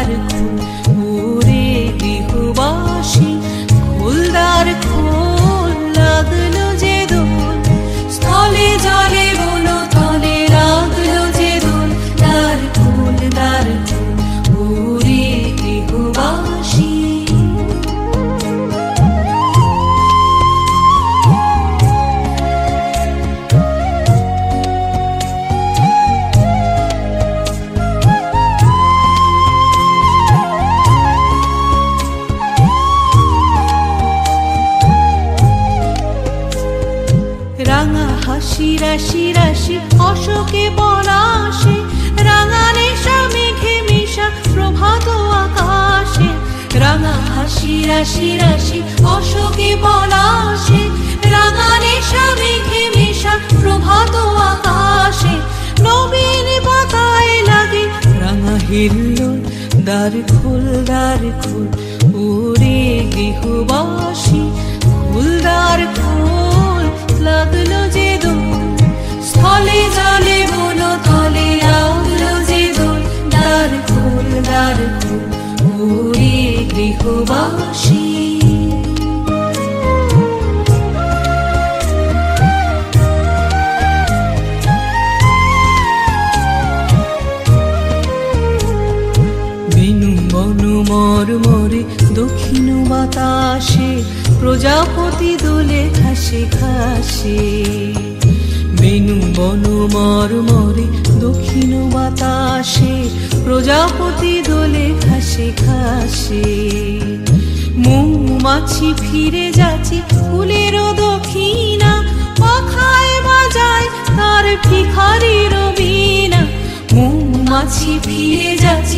দ্বার খোল ওরে গৃহবাসী, খোল দ্বার খোল, লাগলো যে দোল, স্থলে জলে বলো তলে লাগলো যে দোল, দ্বার খোল ওরে গৃহবাসী। রাঙা হাসি রাশি রাশি অশোকে পলাশে, রাঙা নেশা মেঘে মেশা প্রভাত আকাশে, রাঙা হাসি রাশি রাশি অশোকে পলাশে, রাঙা নেশা মেঘে মেশা প্রভাত আকাশে, নবীন পাতায় লাগে রাঙা হিল্লোল, দ্বার খোল ওরে গৃহবাসী, খোল দ্বার খোল, লাগলো যে দোল, স্থলে জলে বলো তলে লাগলো যে দোল, দ্বার খোল ওরে গৃহবাসী। বেনু বনু মরমরে দক্ষিণ বাতাসে, প্রজাপতি দোলে ঘাসে ঘাসে, বেনু বনু মরমরে দক্ষিণ বাতাসে, প্রজাপতি দোলে ঘাসে ঘাসে, মৌমাছি ফিরে যাচ্ছে ফুলের দক্ষিণা, পাখায় বাজায় তার ভিখারির বীণা, মৌমাছি ফিরে যাচ্ছে